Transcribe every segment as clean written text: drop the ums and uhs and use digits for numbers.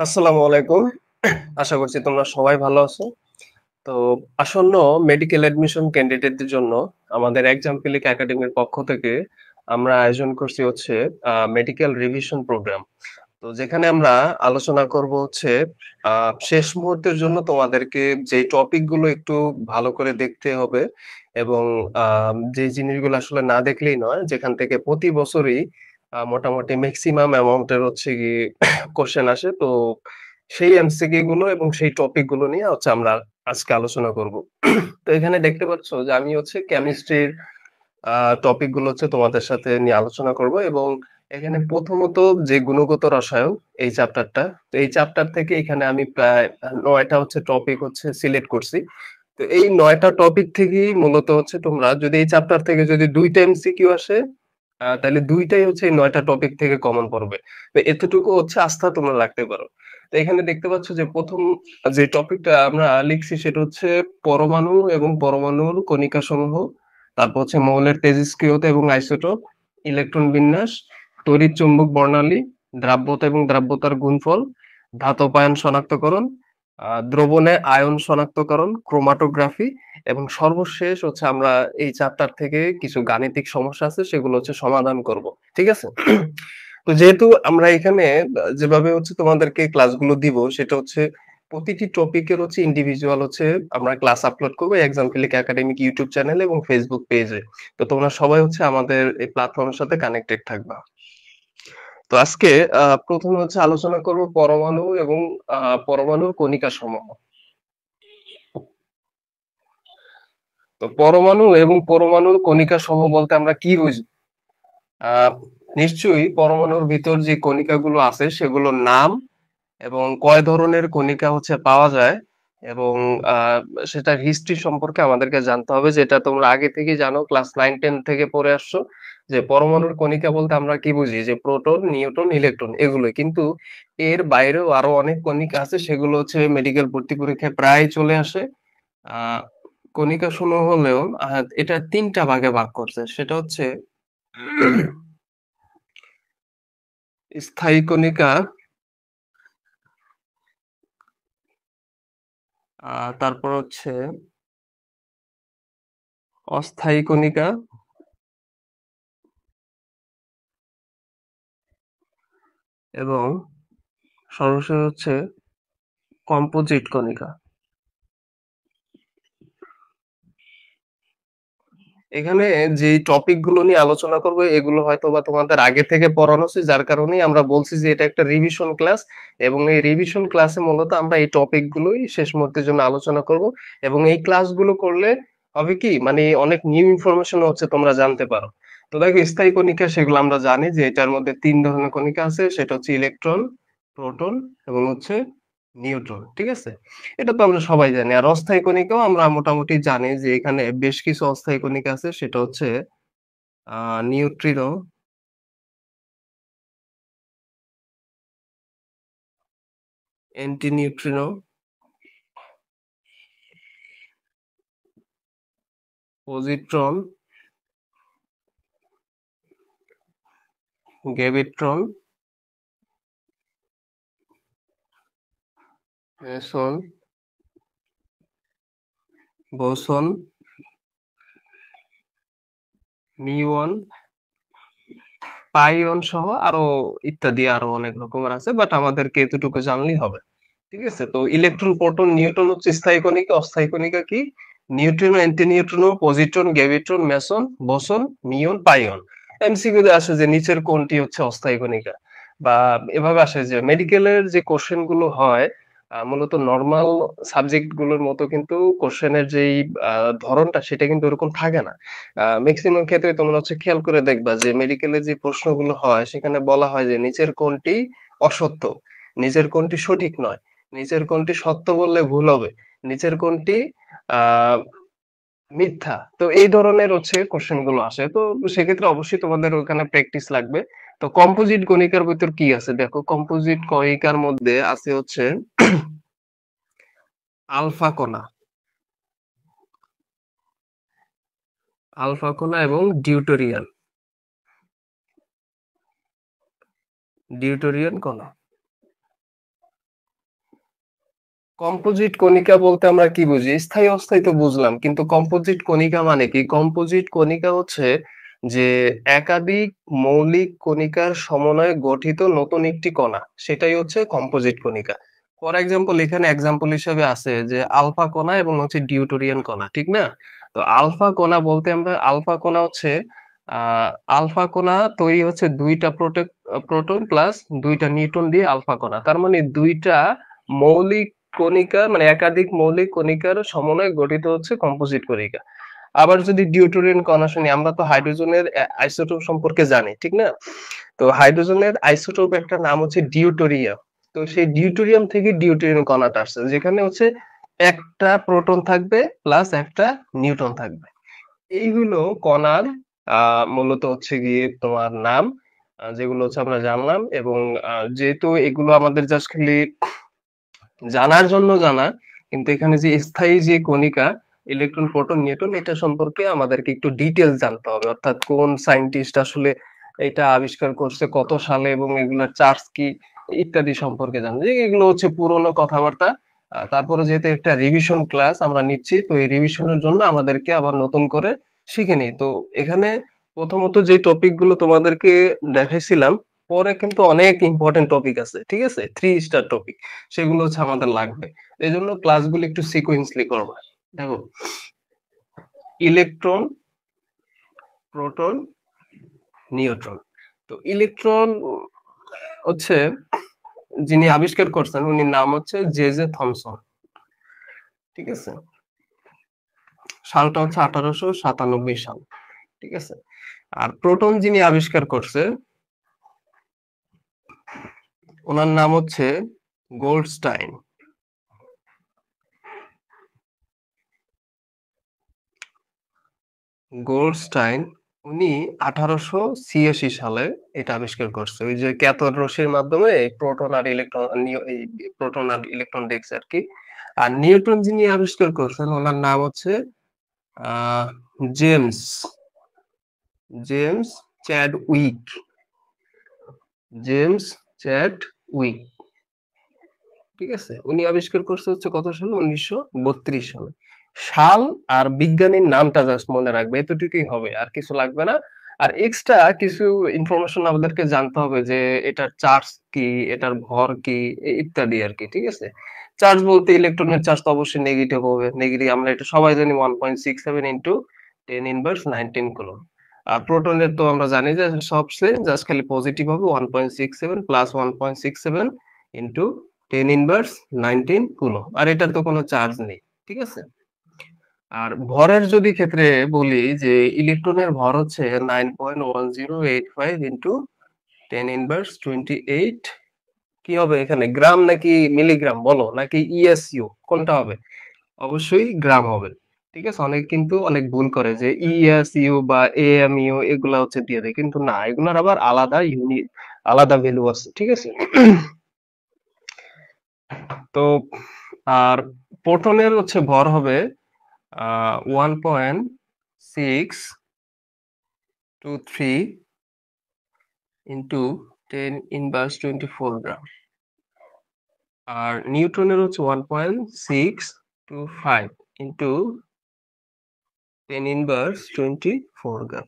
আসসালামু আলাইকুম। আশা করছি তোমরা সবাই ভালো আছো। তো আসন্ন মেডিকেল অ্যাডমিশন ক্যান্ডিডেটদের জন্য আমাদের এক্সাম ক্লিক একাডেমির পক্ষ থেকে আমরা আয়োজন করছি হচ্ছে মেডিকেল রিভিশন প্রোগ্রাম। তো যেখানে আমরা আলোচনা করব হচ্ছে শেষ মুহূর্তের জন্য তোমাদেরকে যে টপিক গুলো একটু ভালো করে দেখতে হবে এবং যে জিনিসগুলো আসলে না দেখলেই নয়, যেখান থেকে প্রতি বছরই মোটামুটি মেক্সিমাম অ্যামাউন্ট এর হচ্ছে গিয়ে কোয়েশ্চেন আসে। তো সেই এমসিকিউ গুলো এবং সেই টপিক গুলো নিয়ে হচ্ছে আমরা আজকে আলোচনা করব। তো এখানে দেখতে পাচ্ছ যে আমি হচ্ছে কেমিস্ট্রির আ টপিক গুলো হচ্ছে তোমাদের সাথে নিয়ে আলোচনা করব এবং এখানে প্রথমত যে গুণগত রসায়ন এই চ্যাপ্টারটা। তো এই চ্যাপ্টার থেকে এখানে আমি প্রায় ৯ টা হচ্ছে টপিক হচ্ছে সিলেক্ট করছি। তো এই ৯ টা টপিক থেকেই মূলত হচ্ছে তোমরা যদি এই চ্যাপ্টার থেকে যদি ২ টা এমসিকিউ আসে, তাইলে ২ টাই হচ্ছে এই ৯ টা টপিক থেকে কমন পড়বে। তো এতটুকু হচ্ছে আস্থা তোমরা রাখতে পারো। তো এখানে দেখতে পাচ্ছ যে ১ম যে টপিকটা আমরা লিখছি সেটা হচ্ছে পরমাণু এবং পরমাণুর কণিকাসমূহ। তারপর হচ্ছে মৌলের তেজস্ক্রিয়তা এবং আইসোটোপ, ইলেকট্রন বিন্যাস, তড়িৎ চৌম্বক বর্ণালী, দ্রাব্যতা এবং দ্রাব্যতার গুণফল, ধাতব-আয়ন শনাক্তকরণ, দ্রবণে আয়ন শনাক্তকরণ, ক্রোমাটোগ্রাফি এবং সর্বশেষ হচ্ছে আমরা এই চ্যাপ্টার থেকে কিছু গাণিতিক সমস্যা আছে সেগুলো হচ্ছে সমাধান করব। ঠিক আছে? তো যেহেতু আমরা এখানে যেভাবে হচ্ছে তোমাদেরকে ক্লাসগুলো দিব সেটা হচ্ছে প্রতিটি টপিকের হচ্ছে ইন্ডিভিজুয়াল হচ্ছে আমরা ক্লাস আপলোড করব এক্সাম ক্লিক একাডেমিক ইউটিউব চ্যানেলে এবং ফেসবুক পেজে। তো তোমরা সবাই হচ্ছে আমাদের এই প্ল্যাটফর্মের সাথে কানেক্টেড থাকবা। তো আজকে ১ম এ হচ্ছে আলোচনা করব পরমাণু এবং পরমাণুর কণিকা সমূহ। তো পরমাণু এবং পরমাণুর কণিকা সমূহ বলতে আমরা কি বুঝি? আহ নিশ্চয়ই পরমাণুর ভিতর যে কণিকাগুলো আছে সেগুলোর নাম এবং কয় ধরনের কণিকা হচ্ছে পাওয়া যায় এবং আহ সেটার হিস্ট্রি সম্পর্কে আমাদেরকে জানতে হবে, যেটা তোমরা আগে থেকেই জানো, ক্লাস 9 10 থেকে পড়ে আসছো। যে পরমাণুর কণিকা বলতে আমরা কি বুঝি, যে প্রোটন, নিউট্রন, ইলেকট্রন এগুলোই। কিন্তু এর বাইরেও আরো অনেক কণিকা আছে, সেগুলো হচ্ছে মেডিকেল ভর্তি পরীক্ষায় প্রায় চলে আসে। আহ কণিকা সমূহ হলেও এটা ৩টা ভাগে ভাগ করছে। সেটা হচ্ছে স্থায়ী কণিকা, তারপর হচ্ছে অস্থায়ী কণিকা এবং সর্বশেষ হচ্ছে কম্পোজিট কণিকা। এখানে যে টপিক গুলো নিয়ে আলোচনা করবো এগুলো হয়তো বা তোমাদের আগে থেকে পড়ানো আছে, যার কারণেই আমরা বলছি যে এটা একটা রিভিশন ক্লাস এবং এই রিভিশন ক্লাসে মূলত আমরা এই টপিক গুলোই শেষ মুহূর্তের জন্য আলোচনা করব এবং এই ক্লাসগুলো করলে হবে কি, মানে অনেক নিউ ইনফরমেশন হচ্ছে তোমরা জানতে পারো। তো দেখো, স্থায়ী কণিকা সেগুলো আমরা জানি যে এটার মধ্যে ৩ ধরনের কণিকা আছে, সেটা হচ্ছে ইলেকট্রন, প্রোটন এবং হচ্ছে নিউট্রন। ঠিক আছে? এটা তো আমরা সবাই জানি। আর অস্থায়ী কণিকাও আমরা মোটামুটি জানি যে এখানে বেশ কিছু অস্থায়ী কণিকা আছে, সেটা হচ্ছে neutrino, anti neutrino, positron, graviton, meson, boson, muon, pion সহ আরো ইত্যাদি আরো অনেক রকমের আছে, বাট আমাদেরকে এতটুকু জানলেই হবে। ঠিক আছে? তো ইলেকট্রন, প্রোটন, নিউট্রন হচ্ছে স্থায়ী কণিকা। অস্থায়ী কণিকা কি? Neutrino, anti neutrino, positron, graviton, meson, boson, muon, pion. MCQ তে আসে যে নিচের কোনটি হচ্ছে অস্থায়ী কণিকা, বা এভাবে আসে যে মেডিকেলের যে কোশ্চেন গুলো হয় মূলত নরমাল সাবজেক্ট গুলোর মতো কিন্তু কোশ্চেনের যেই ধরনটা সেটা কিন্তু ওরকম থাকে না। মেক্সিমাম ক্ষেত্রে তোমরা হচ্ছে খেয়াল করে দেখবা যে মেডিকেলের যে প্রশ্নগুলো হয় সেখানে বলা হয় যে নিচের কোনটি অসত্য, নিচের কোনটি সঠিক নয়, নিচের কোনটি সত্য বললে ভুল হবে, নিচের কোনটি আহ মিথ্যা। তো এই ধরনের হচ্ছে কোশ্চেন গুলো আসে। তো সেক্ষেত্রে অবশ্যই তোমাদের ওখানে প্র্যাকটিস লাগবে। তো কম্পোজিট কণিকার ভিতর কি আছে দেখো, কম্পোজিট কণিকার মধ্যে আছে হচ্ছে আলফা কণা, আলফা কণা এবং ডিউটোরিয়ান, ডিউটোরিয়ান কণা। কম্পোজিট কণিকা বলতে আমরা কি বুঝি? স্থায়ী অস্থায়ী তো বুঝলাম, কিন্তু কম্পোজিট কণিকা মানে কি? কম্পোজিট কণিকা হচ্ছে যে একাধিক মৌলিক কণিকার সমন্বয়ে গঠিত নতুন একটি কণা, সেটাই হচ্ছে কম্পোজিট কণিকা। ফর এক্সাম্পল এখানে এক্সাম্পল হিসেবে আছে যে আলফা কণা এবং হচ্ছে ডিউটেরিয়াম কণা, ঠিক না? তো আলফা কণা বলতে আমরা আলফা কণা হচ্ছে আলফা কণা তৈরি হচ্ছে ২ টা প্রোটন প্লাস ২ টা নিউট্রন দিয়ে আলফা কণা। তার মানে ২ টা মৌলিক কণিকা মানে একাধিক মৌলিক কণিকার সমন্বয়ে গঠিত হচ্ছে কম্পোজিট কণিকা। আবার যদি ডিউটেরিয়াম কণা শুনি, আমরা তো হাইড্রোজেনের আইসোটোপ সম্পর্কে জানি, ঠিক না? তো হাইড্রোজেনের আইসোটোপ একটা নাম হচ্ছে ডিউটেরিয়াম। তো সেই ডিউটেরিয়াম থেকে ডিউটেরিয়াম কণাটা আসছে, যেখানে হচ্ছে একটা প্রোটন থাকবে প্লাস একটা নিউট্রন থাকবে। এইগুলো কণার মূলত হচ্ছে গিয়ে তোমার নাম, যেগুলো হচ্ছে আমরা জানলাম। এবং যেহেতু এগুলো আমাদের জাস্ট খালি জানার জন্য জানা, কিন্তু এখানে যে স্থায়ী যে কণিকা ইলেকট্রন প্রোটন নিউট্রন এটা সম্পর্কে আমাদেরকে একটু ডিটেলস জানতে হবে, অর্থাৎ কোন সায়েন্টিস্ট আসলে এটা আবিষ্কার করছে, কত সালে, এবং এগুলোর চার্জ কি ইত্যাদি সম্পর্কে জানতে, যে এগুলো হচ্ছে পুরনো কথাবার্তা। তারপরে যেহেতু একটা রিভিশন ক্লাস আমরা নিচ্ছি, তো এই রিভিশনের জন্য আমাদেরকে আবার নতুন করে শিখে নিই। তো এখানে প্রথমত যে টপিক গুলো তোমাদেরকে দেখাইছিলাম, পরে কিন্তু অনেক ইম্পর্টেন্ট টপিক আছে, ঠিক আছে, 3 স্টার টপিক, সেগুলো হচ্ছে আমাদের লাগবে। এজন্য ক্লাসগুলো একটু সিকোয়েন্সলি করবা। দেখো, ইলেকট্রন, প্রোটন, নিউট্রন। তো ইলেকট্রন হচ্ছে যিনি আবিষ্কার করছেন উনি নাম হচ্ছে জে জে থমসন, ঠিক আছে? সালটা হচ্ছে 1897 সাল, ঠিক আছে? আর প্রোটন যিনি আবিষ্কার করছে ওনার নাম হচ্ছে গোল্ডস্টাইন। গোল্ডস্টাইন উনি 1886 সালে এটা আবিষ্কার করছে, ওই যে ক্যাথোড রশ্মির মাধ্যমে এই প্রোটন আর ইলেকট্রন এই প্রোটন আর ইলেকট্রন দেখছে আর কি। আর নিউটন যিনি আবিষ্কার করছেন ওনার নাম হচ্ছে আহ James James Chadwick. James Chadwick, ঠিক আছে? উনি আবিষ্কার করছে হচ্ছে কত সালে? 1932 সালে। সাল আর বিজ্ঞানীর নামটা জাস্ট মনে রাখবে, এতটুকুই হবে, আর কিছু লাগবে না। আর এক্সট্রা কিছু ইনফরমেশন আমাদেরকে জানতে হবে, যে এটার চার্জ কি, এটার ভর কি, ইত্যাদি আর কি, ঠিক আছে? চার্জ বলতে ইলেকট্রনের চার্জ তো অবশ্যই নেগেটিভ হবে, নেগেটিভ আমরা এটা সবাই জানি 1.67 ইন্টু 10⁻19 কুলম। আর প্রোটনের তো আমরা জানি যে সবচেয়ে জাস্ট খালি পজিটিভ হবে, 1.67 প্লাস 1.67 ইন্টু 10⁻19 কুলম। আর এটার তো কোনো চার্জ নেই, ঠিক আছে? আর ভরের যদি ক্ষেত্রে বলি, যে ইলেকট্রনের ভর হচ্ছে 9.1085 ইন্টু 10⁻28, কি হবে এখানে, গ্রাম নাকি মিলিগ্রাম বলো, নাকি ইএসইউ, কোনটা হবে? অবশ্যই গ্রাম হবে, ঠিক আছে? অনেক কিন্তু অনেক ভুল করে যে ইএসইউ বা এএমইউ এগুলা হচ্ছে দিয়ে দেয়, কিন্তু না, এগুলার আবার আলাদা ইউনিট, আলাদা ভ্যালু আছে, ঠিক আছে? তো আর প্রোটনের হচ্ছে ভর হবে 1.623 ইন্টু 10⁻24 গ্রাম। আর নিউট্রনের হচ্ছে 1.625 ইন্টু 10⁻24 গ্রাম।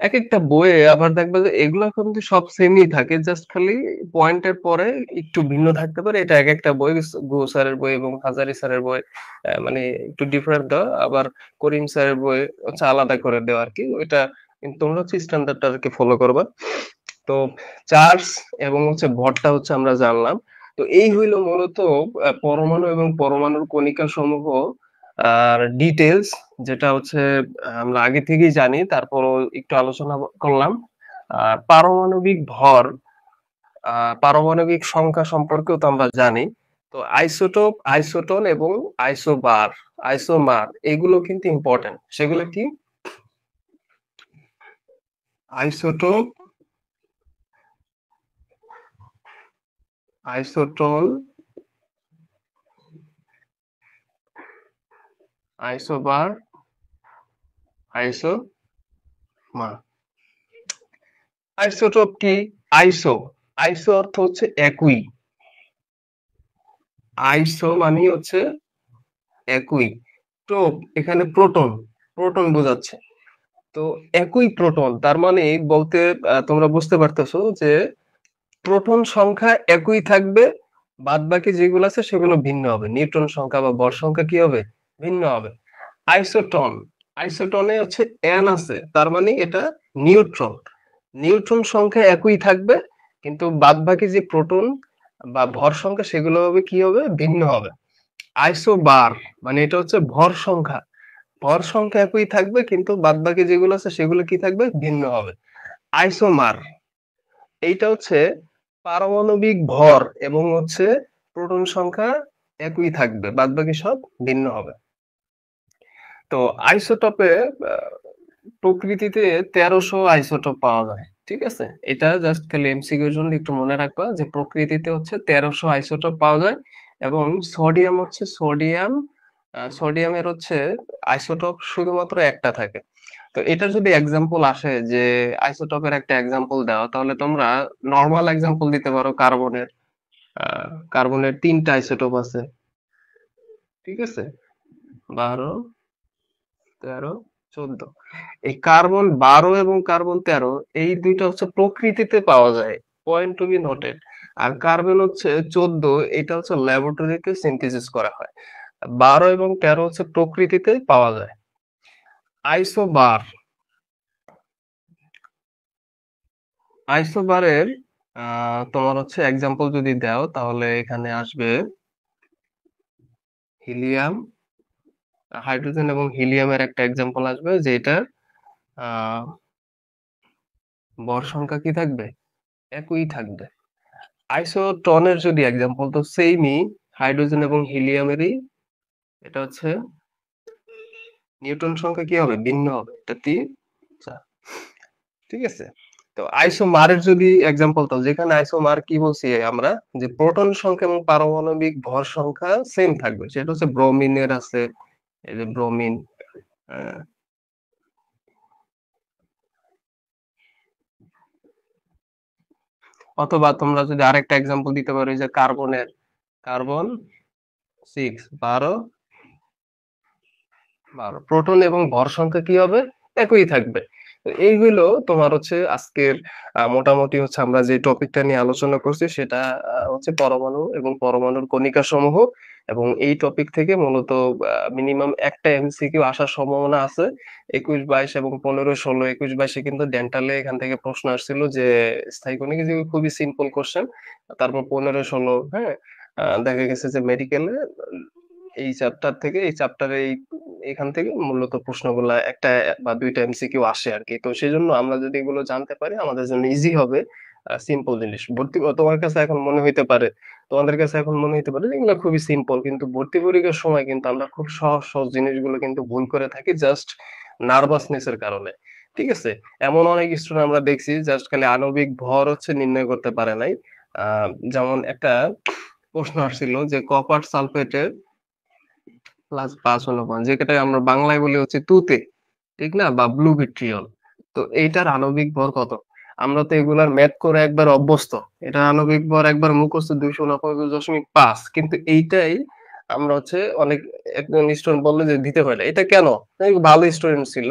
এক একটা বইয়ে আবার দেখবে যে এগুলা কিন্তু সব সেমই থাকে, জাস্ট খালি পয়েন্টের পরে একটু ভিন্ন থাকতে পারে। এটা এক একটা বই, গো স্যারের বই এবং হাজারি স্যারের বই মানে একটু ডিফারেন্ট দেওয়া, আবার করিম স্যারের বই হচ্ছে আলাদা করে দেওয়া আর কি। ওইটা কিন্তু তোমরা হচ্ছে স্ট্যান্ডার্ডটা আর কি ফলো করবা। তো চার্জ এবং হচ্ছে ভরটা হচ্ছে আমরা জানলাম। তো এই হইলো মূলত পরমাণু এবং পরমাণুর কণিকা সমূহ আর ডিটেলস, যেটা হচ্ছে আমরা আগে থেকেই জানি, তারপরও একটু আলোচনা করলাম। আর পারমাণবিক ভর, পারমাণবিক সংখ্যা সম্পর্কেও তো আমরা জানি। তো আইসোটোপ, আইসোটন এবং আইসোবার, আইসোমার, এগুলো কিন্তু ইম্পর্টেন্ট। সেগুলো কি? Isotope, isotone, isobar, isomer. Isotope কি? আইসো, আইসো অর্থ হচ্ছে একই, আইসো মানে হচ্ছে একই। টোপ এখানে প্রোটন, প্রোটন বোঝাচ্ছে। তো একই প্রোটন তার মানে বলতে তোমরা বুঝতে পারতেছো যে প্রোটন সংখ্যা একই থাকবে, বাদবাকি যেগুলো আছে সেগুলো ভিন্ন হবে। নিউট্রন সংখ্যা বা ভর সংখ্যা কি হবে? ভিন্ন হবে। আইসোটন, আইসোটনে হচ্ছে n আছে, তার মানে এটা নিউট্রন। নিউট্রন সংখ্যা একই থাকবে, কিন্তু বাদবাকি যে প্রোটন বা ভর সংখ্যা সেগুলো হবে কি হবে? ভিন্ন হবে। আইসোবার মানে এটা হচ্ছে ভর সংখ্যা। ভর সংখ্যা একই থাকবে, কিন্তু বাদবাকি যেগুলো আছে সেগুলো কি থাকবে? ভিন্ন হবে। আইসোমার এইটা হচ্ছে পারমাণবিক ভর এবং হচ্ছে প্রোটন সংখ্যা একই থাকবে, বাদবাকি সব ভিন্ন হবে। তো আইসোটপে প্রকৃতিতে ১৩০০ আইসোটোপ পাওয়া যায়। ঠিক আছে? এটা জাস্ট খালি এমসিকিউ এর জন্য একটু মনে রাখবা যে প্রকৃতিতে হচ্ছে ১৩০০ আইসোটোপ পাওয়া যায় এবং সোডিয়াম হচ্ছে সোডিয়ামের হচ্ছে আইসোটোপ শুধুমাত্র একটা থাকে। তো এটা যদি এক্সাম্পল আসে যে আইসোটোপের একটা এক্সাম্পল দাও, তাহলে তোমরা নরমাল এক্সাম্পল দিতে পারো কার্বনের। আ কার্বনের ৩ টা আইসোটোপ আছে। ঠিক আছে? ১২, ১৩, ১৪। এই কার্বন ১২ এবং কার্বন ১৩ এই ২ টা হচ্ছে প্রকৃতিতে পাওয়া যায়। Point to be noted. আর কার্বন হচ্ছে ১৪, এটা হচ্ছে ল্যাবরেটরিতে সিনথেসিস করা হয়। ১২ এবং ১৩ হচ্ছে প্রকৃতিতে পাওয়া যায়। আইসোবার, আইসোবারের তোমার হচ্ছে এক্সাম্পল যদি দাও তাহলে এখানে আসবে হিলিয়াম, হাইড্রোজেন এবং হিলিয়ামের একটা এক্সাম্পল আসবে যে এটার আহ ভর সংখ্যা কি থাকবে? একই থাকবে। আইসোটনের যদি এক্সাম্পল তো সেইমই, হাইড্রোজেন এবং হিলিয়ামেরই। এটা হচ্ছে নিউটন সংখ্যা কি হবে? ভিন্ন হবে। এটা ৩, ৪। ঠিক আছে? তো আইসোমারের যদি এক্সাম্পল দাও, যেখানে আইসোমার কি বলছি আমরা যে প্রোটন সংখ্যা এবং পারমাণবিক ভর সংখ্যা সেম থাকবে। সেটা হচ্ছে ব্রোমিনের আছে, এই যে ব্রোমিন। আহ, অথবা তোমরা যদি আরেকটা এক্সাম্পল দিতে পারো এই যে কার্বনের, কার্বন 6, ১২, ১২ প্রোটন এবং ভর সংখ্যা কি হবে? একই থাকবে। তো এই হইলো তোমার হচ্ছে আজকের মোটামুটি হচ্ছে আমরা যে টপিকটা নিয়ে আলোচনা করছি সেটা হচ্ছে পরমাণু এবং পরমাণুর কণিকা সমূহ। এবং এই টপিক থেকে মূলত মিনিমাম একটা এমসিকিউ আসার সম্ভাবনা আছে। ২১, ২২ এবং ১৫, ১৬, ২১, ২২ কিন্তু ডেন্টালে এখান থেকে প্রশ্ন আসছিল যে স্থায়ী কণিকা, যেগুলো খুবই সিম্পল কোশ্চেন। তারপর ১৫, ১৬, হ্যাঁ? দেখা গেছে যে মেডিকেলে এই চ্যাপ্টার থেকে এই চ্যাপ্টারে এখান থেকে মূলত প্রশ্নগুলা একটা বা ২ টা এমসিকিউ আসে আরকি। তো সেজন্য আমরা যদি এগুলো জানতে পারি আমাদের জন্য ইজি হবে। সিম্পল জিনিস। তোমার কাছে এখন মনে হইতে পারে, তোমাদের কাছে এখন মনে হইতে পারে যে এগুলা খুবই সিম্পল। কিন্তু ভর্তি পরীক্ষার সময় কিন্তু আমরা খুব সহজ, সহজ জিনিসগুলো কিন্তু ভুল করে থাকি জাস্ট নার্ভাসনেস এর কারণে। ঠিক আছে? এমন অনেক স্টুডেন্ট আমরা দেখছি জাস্ট খালি আণবিক ভর হচ্ছে নির্ণয় করতে পারে নাই। আ যেমন একটা প্রশ্ন আসছিল যে কপার সালফেটের +৫ অনুপাত, যেটাকে আমরা বাংলায় বলি হচ্ছে তুতে, ঠিক না? বা ব্লু ভিট্রিয়ল। তো এইটার আণবিক ভর কত? আমরা তো এগুলার ম্যাথ করে একবার অভ্যস্ত। এটার আণবিক ভর একবার মুখস্থ ২৪৯.৫, কিন্তু এইটাই আমরা হচ্ছে অনেক, একজন স্টুডেন্ট বলল যে দিতে পারে না। এটা কেন? ভালো স্টুডেন্ট ছিল।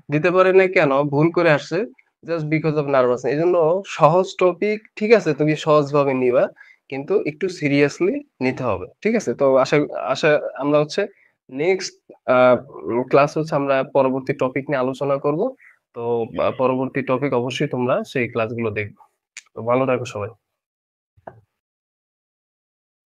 দিতে পারে নাই কেন? ভুল করে আসছে। Just because of nervousness. এজন্য সহজ টপিক ঠিক আছে তুমি সহজভাবে নিবা। কিন্তু একটু সিরিয়াসলি নিতে হবে। ঠিক আছে? তো আশা আশা আমরা হচ্ছে নেক্সট আ ক্লাস হচ্ছে আমরা পরবর্তী টপিক নিয়ে আলোচনা করব। তো পরবর্তী টপিক অবশ্যই তোমরা সেই ক্লাসগুলো দেখবে। তো ভালো থাকো সবাই।